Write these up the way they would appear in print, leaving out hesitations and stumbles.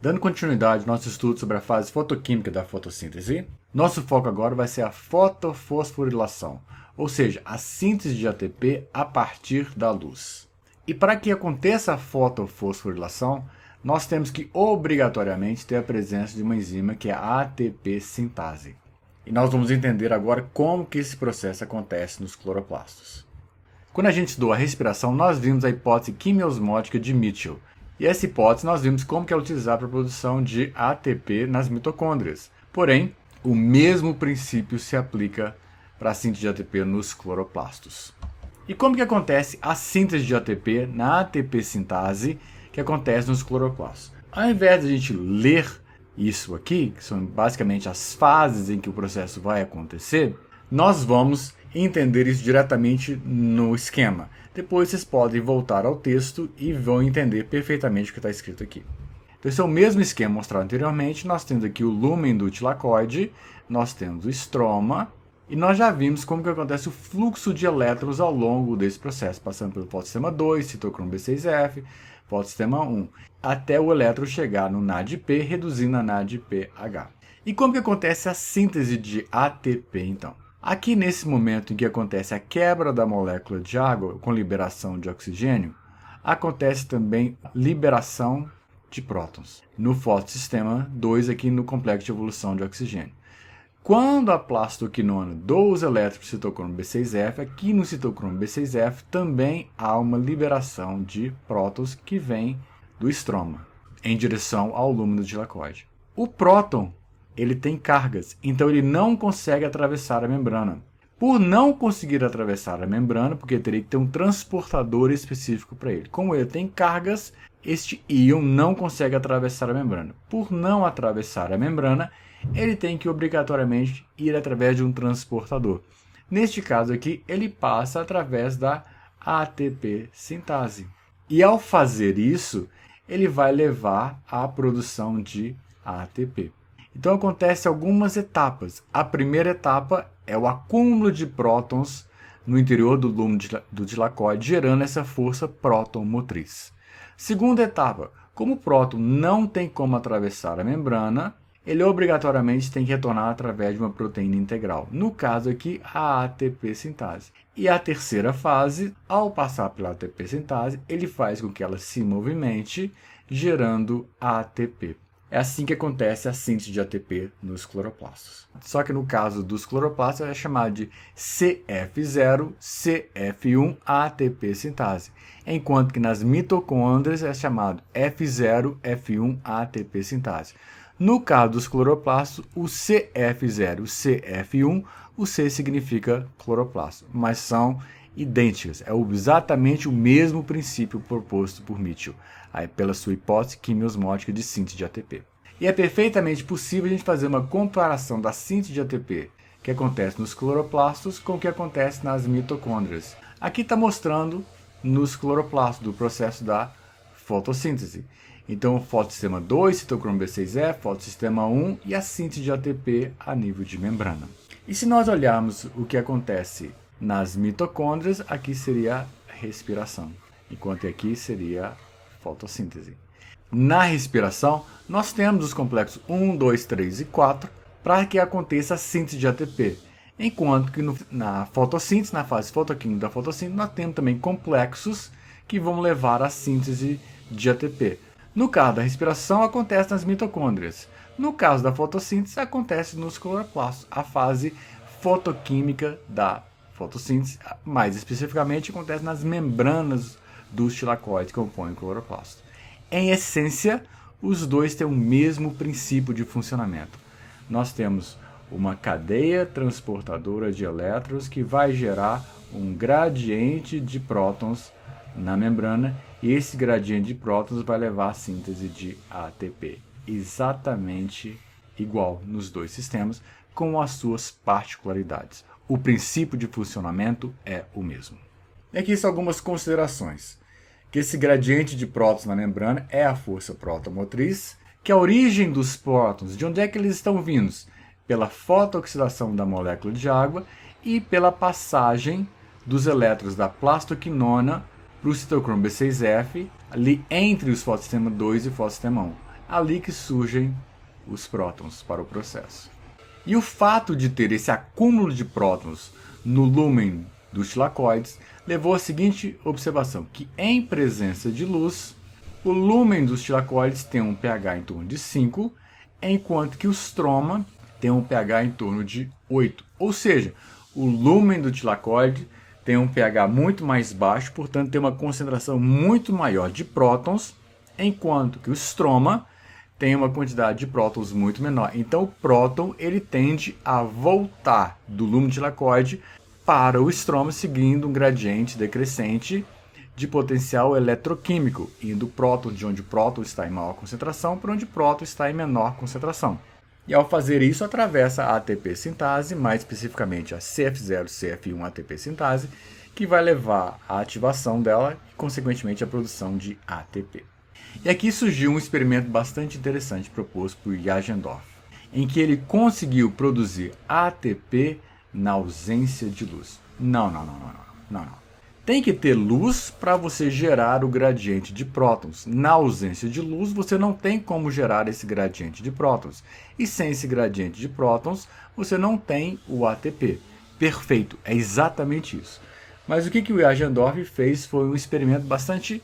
Dando continuidade ao nosso estudo sobre a fase fotoquímica da fotossíntese, nosso foco agora vai ser a fotofosforilação, ou seja, a síntese de ATP a partir da luz. E para que aconteça a fotofosforilação, nós temos que obrigatoriamente ter a presença de uma enzima que é a ATP sintase. E nós vamos entender agora como que esse processo acontece nos cloroplastos. Quando a gente estudou a respiração, nós vimos a hipótese quimiosmótica de Mitchell. E essa hipótese nós vimos como que ela é utilizada para a produção de ATP nas mitocôndrias. Porém, o mesmo princípio se aplica para a síntese de ATP nos cloroplastos. E como que acontece a síntese de ATP na ATP sintase que acontece nos cloroplastos? Ao invés de a gente ler isso aqui, que são basicamente as fases em que o processo vai acontecer, nós vamos entender isso diretamente no esquema. Depois vocês podem voltar ao texto e vão entender perfeitamente o que está escrito aqui. Então esse é o mesmo esquema mostrado anteriormente. Nós temos aqui o lúmen do tilacoide, nós temos o estroma, e nós já vimos como que acontece o fluxo de elétrons ao longo desse processo, passando pelo fotossistema 2, citocromo B6F, fotossistema 1, até o elétron chegar no NADP, reduzindo a NADPH. E como que acontece a síntese de ATP, então? Aqui nesse momento em que acontece a quebra da molécula de água com liberação de oxigênio, acontece também liberação de prótons no fotossistema 2 aqui no complexo de evolução de oxigênio. Quando a plastoquinona dou os elétrons para o citocromo B6F, aqui no citocromo B6F também há uma liberação de prótons que vem do estroma em direção ao lúmen do tilacoide. O próton ele tem cargas, então ele não consegue atravessar a membrana. Por não conseguir atravessar a membrana, porque teria que ter um transportador específico para ele. Como ele tem cargas, este íon não consegue atravessar a membrana. Por não atravessar a membrana, ele tem que obrigatoriamente ir através de um transportador. Neste caso aqui, ele passa através da ATP sintase. E ao fazer isso, ele vai levar à produção de ATP. Então acontece algumas etapas. A primeira etapa é o acúmulo de prótons no interior do lúmen do tilacoide, gerando essa força próton-motriz. Segunda etapa, como o próton não tem como atravessar a membrana, ele obrigatoriamente tem que retornar através de uma proteína integral. No caso aqui, a ATP sintase. E a terceira fase, ao passar pela ATP sintase, ele faz com que ela se movimente, gerando ATP. É assim que acontece a síntese de ATP nos cloroplastos. Só que no caso dos cloroplastos é chamado de CF0, CF1 ATP sintase, enquanto que nas mitocôndrias é chamado F0, F1 ATP sintase. No caso dos cloroplastos, o CF0, CF1, o C significa cloroplasto, mas são idênticas. É exatamente o mesmo princípio proposto por Mitchell, pela sua hipótese quimiosmótica de síntese de ATP. E é perfeitamente possível a gente fazer uma comparação da síntese de ATP que acontece nos cloroplastos com o que acontece nas mitocôndrias. Aqui está mostrando nos cloroplastos do processo da fotossíntese. Então, fotossistema 2, citocromo B6F, fotossistema 1 e a síntese de ATP a nível de membrana. E se nós olharmos o que acontece nas mitocôndrias, aqui seria a respiração, enquanto aqui seria a fotossíntese. Na respiração, nós temos os complexos 1, 2, 3 e 4 para que aconteça a síntese de ATP, enquanto que na fotossíntese, na fase fotoquímica da fotossíntese, nós temos também complexos que vão levar à síntese de ATP. No caso da respiração, acontece nas mitocôndrias. No caso da fotossíntese, acontece nos cloroplastos, a fase fotoquímica da fotossíntese, mais especificamente, acontece nas membranas dos tilacoides que compõem o cloroplasto. Em essência, os dois têm o mesmo princípio de funcionamento. Nós temos uma cadeia transportadora de elétrons que vai gerar um gradiente de prótons na membrana, e esse gradiente de prótons vai levar à síntese de ATP. Exatamente igual nos dois sistemas, com as suas particularidades. O princípio de funcionamento é o mesmo. E aqui são algumas considerações. Que esse gradiente de prótons na membrana é a força próton-motriz, que a origem dos prótons, de onde é que eles estão vindos? Pela fotooxidação da molécula de água e pela passagem dos elétrons da plastoquinona para o citocromo B6F, ali entre os fotossistema 2 e o fotossistema 1. ali que surgem os prótons para o processo. E o fato de ter esse acúmulo de prótons no lúmen dos tilacoides levou à seguinte observação, que em presença de luz, o lúmen dos tilacoides tem um pH em torno de 5, enquanto que o stroma tem um pH em torno de 8. Ou seja, o lúmen do tilacoide tem um pH muito mais baixo, portanto tem uma concentração muito maior de prótons, enquanto que o stroma tem uma quantidade de prótons muito menor. Então o próton ele tende a voltar do lúmen tilacoide para o stroma, seguindo um gradiente decrescente de potencial eletroquímico, indo o próton de onde o próton está em maior concentração para onde o próton está em menor concentração. E ao fazer isso, atravessa a ATP sintase, mais especificamente a CF0-CF1 ATP sintase, que vai levar à ativação dela e, consequentemente, à produção de ATP. E aqui surgiu um experimento bastante interessante proposto por Jagendorf, em que ele conseguiu produzir ATP na ausência de luz. Não. Tem que ter luz para você gerar o gradiente de prótons. Na ausência de luz, você não tem como gerar esse gradiente de prótons. E sem esse gradiente de prótons, você não tem o ATP. Perfeito, é exatamente isso. Mas o que o Jagendorf fez foi um experimento bastante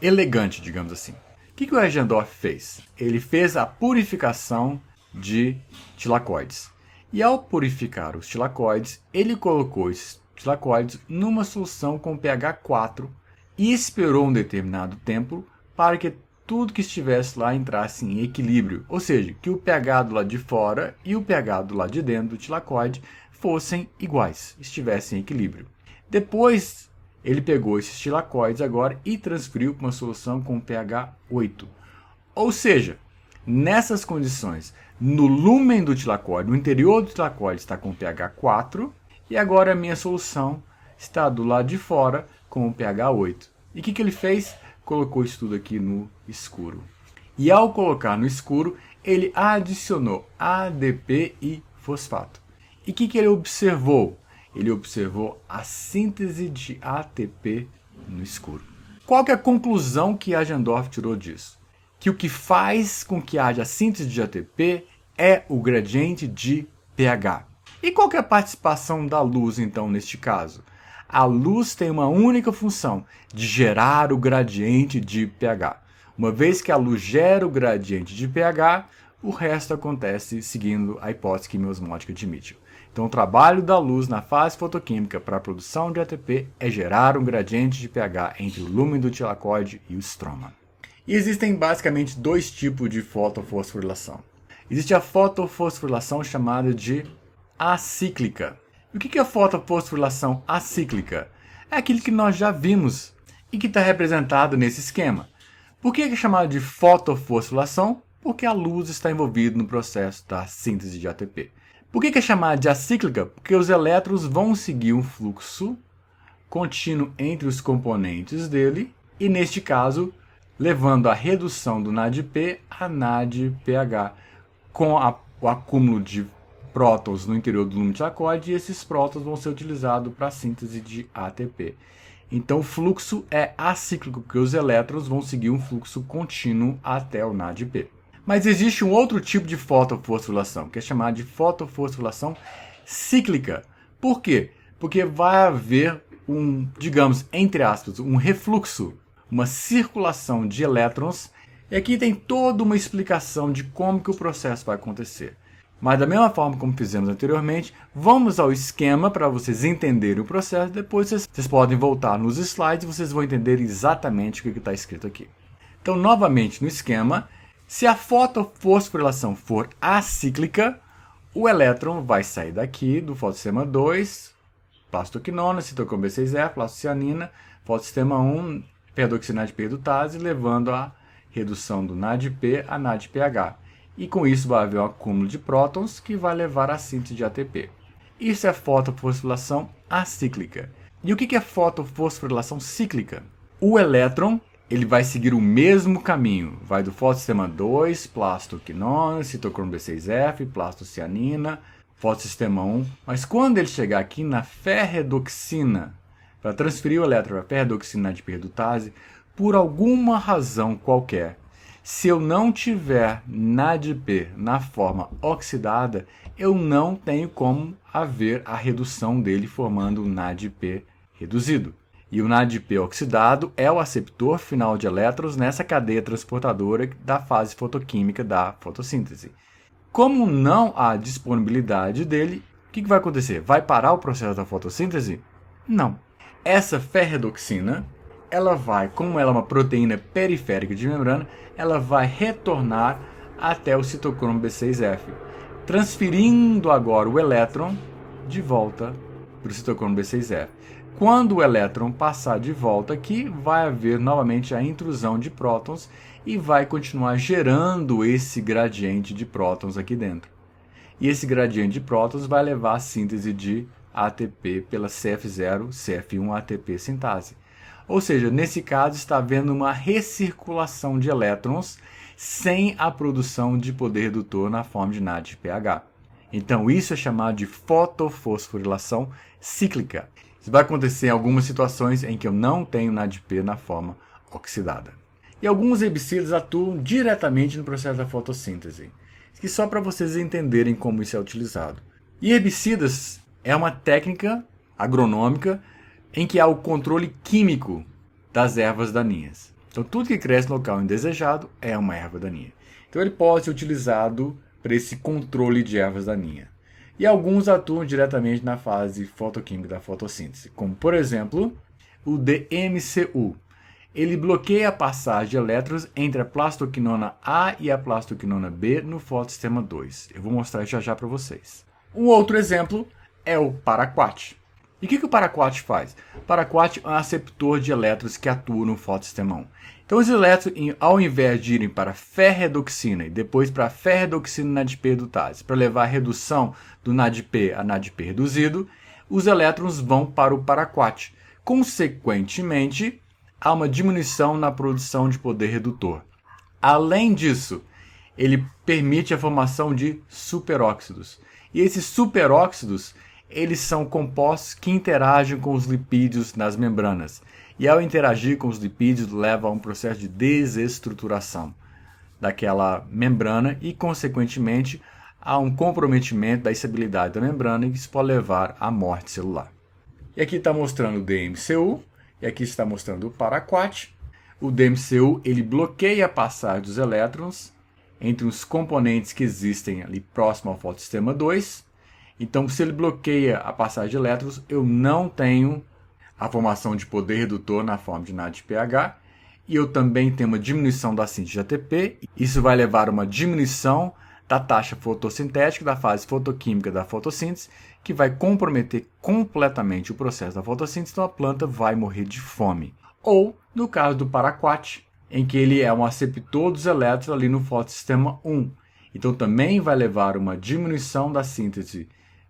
elegante, digamos assim. O que o Jagendorf fez? Ele fez a purificação de tilacoides. E ao purificar os tilacoides, ele colocou esses tilacoides numa solução com pH 4 e esperou um determinado tempo para que tudo que estivesse lá entrasse em equilíbrio. Ou seja, que o pH do lado de fora e o pH do lado de dentro do tilacoide fossem iguais, estivessem em equilíbrio. Depois, ele pegou esses tilacoides agora e transferiu para uma solução com pH 8. Ou seja, nessas condições, no lúmen do tilacoide, o interior do tilacoide está com pH 4 e agora a minha solução está do lado de fora com pH 8. E o que ele fez? Colocou isso tudo aqui no escuro. E ao colocar no escuro, ele adicionou ADP e fosfato. E o que ele observou? Ele observou a síntese de ATP no escuro. Qual que é a conclusão que Jagendorf tirou disso? Que o que faz com que haja síntese de ATP é o gradiente de pH. E qual que é a participação da luz, então, neste caso? A luz tem uma única função, de gerar o gradiente de pH. Uma vez que a luz gera o gradiente de pH, o resto acontece seguindo a hipótese quimiosmótica de Mitchell. Então, o trabalho da luz na fase fotoquímica para a produção de ATP é gerar um gradiente de pH entre o lúmen do tilacoide e o stroma. E existem basicamente dois tipos de fotofosforilação. Existe a fotofosforilação chamada de acíclica. E o que é a fotofosforilação acíclica? É aquilo que nós já vimos e que está representado nesse esquema. Por que é chamado de fotofosforilação? Porque a luz está envolvida no processo da síntese de ATP. Por que é chamada de acíclica? Porque os elétrons vão seguir um fluxo contínuo entre os componentes dele e, neste caso, levando à redução do NADP a NADPH, com o acúmulo de prótons no interior do lúmen de tilacoide, e esses prótons vão ser utilizados para a síntese de ATP. Então o fluxo é acíclico, porque os elétrons vão seguir um fluxo contínuo até o NADP. Mas existe um outro tipo de fotofosforilação, que é chamada de fotofosforilação cíclica. Por quê? Porque vai haver digamos, entre aspas, um refluxo, uma circulação de elétrons, e aqui tem toda uma explicação de como que o processo vai acontecer. Mas da mesma forma como fizemos anteriormente, vamos ao esquema para vocês entenderem o processo. Depois vocês podem voltar nos slides e vocês vão entender exatamente o que está escrito aqui. Então, novamente no esquema, se a fotofosforilação for acíclica, o elétron vai sair daqui do fotossistema 2, plastoquinona, citocromo B6F, plastocianina, fotossistema 1, perdoxinase de perdutase, levando à redução do NADP a NADPH. E com isso vai haver um acúmulo de prótons que vai levar à síntese de ATP. Isso é fotofosforilação acíclica. E o que é fotofosforilação cíclica? O elétron ele vai seguir o mesmo caminho. Vai do fotossistema 2, plastoquinona, citocromo B6F, plastocianina, fotossistema 1. Mas quando ele chegar aqui na ferredoxina, para transferir o elétron para a ferredoxina de perdutase, por alguma razão qualquer, Se eu não tiver NADP na forma oxidada, eu não tenho como haver a redução dele formando um NADP reduzido. E o NADP oxidado é o aceptor final de elétrons nessa cadeia transportadora da fase fotoquímica da fotossíntese. Como não há disponibilidade dele, o que vai acontecer? Vai parar o processo da fotossíntese? Não. Essa ferredoxina, ela vai, como ela é uma proteína periférica de membrana, ela vai retornar até o citocromo B6F, transferindo agora o elétron de volta para o citocromo B6F. Quando o elétron passar de volta aqui, vai haver novamente a intrusão de prótons e vai continuar gerando esse gradiente de prótons aqui dentro. E esse gradiente de prótons vai levar à síntese de ATP pela CF0, CF1 ATP sintase. Ou seja, nesse caso está havendo uma recirculação de elétrons sem a produção de poder redutor na forma de NADPH. Então isso é chamado de fotofosforilação cíclica. Isso vai acontecer em algumas situações em que eu não tenho NADP na forma oxidada. E alguns herbicidas atuam diretamente no processo da fotossíntese. E só para vocês entenderem como isso é utilizado. E herbicidas é uma técnica agronômica em que há o controle químico das ervas daninhas. Então tudo que cresce no local indesejado é uma erva daninha. Então ele pode ser utilizado para esse controle de ervas daninhas. E alguns atuam diretamente na fase fotoquímica da fotossíntese, como por exemplo o DMCU. Ele bloqueia a passagem de elétrons entre a plastoquinona A e a plastoquinona B no fotossistema 2. Eu vou mostrar isso já para vocês. Um outro exemplo é o paraquat. E o que o paraquat faz? O paraquat é um aceptor de elétrons que atua no fotossistema 1. Então os elétrons, ao invés de irem para ferredoxina e depois para ferredoxina NADP redutase, para levar a redução do NADP a NADP reduzido, os elétrons vão para o paraquat. Consequentemente, há uma diminuição na produção de poder redutor. Além disso, ele permite a formação de superóxidos. E esses superóxidos, eles são compostos que interagem com os lipídios nas membranas. E ao interagir com os lipídios, leva a um processo de desestruturação daquela membrana e, consequentemente, a um comprometimento da estabilidade da membrana, e isso pode levar à morte celular. E aqui está mostrando o DMCU, e aqui está mostrando o paraquat. O DMCU ele bloqueia a passagem dos elétrons entre os componentes que existem ali próximo ao fotossistema 2. Então, se ele bloqueia a passagem de elétrons, eu não tenho a formação de poder redutor na forma de NADPH, e eu também tenho uma diminuição da síntese de ATP. Isso vai levar a uma diminuição da taxa fotossintética da fase fotoquímica da fotossíntese, que vai comprometer completamente o processo da fotossíntese, então a planta vai morrer de fome. Ou, no caso do paraquat, em que ele é um aceptor dos elétrons ali no fotossistema 1. Então também vai levar uma diminuição da síntese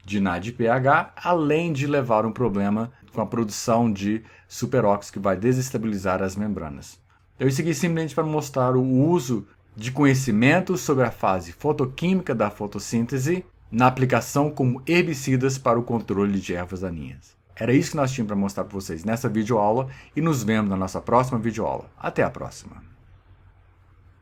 de NADPH, além de levar um problema com a produção de superóxidos que vai desestabilizar as membranas. Eu segui simplesmente para mostrar o uso de conhecimento sobre a fase fotoquímica da fotossíntese na aplicação como herbicidas para o controle de ervas daninhas. Era isso que nós tínhamos para mostrar para vocês nessa videoaula e nos vemos na nossa próxima videoaula. Até a próxima!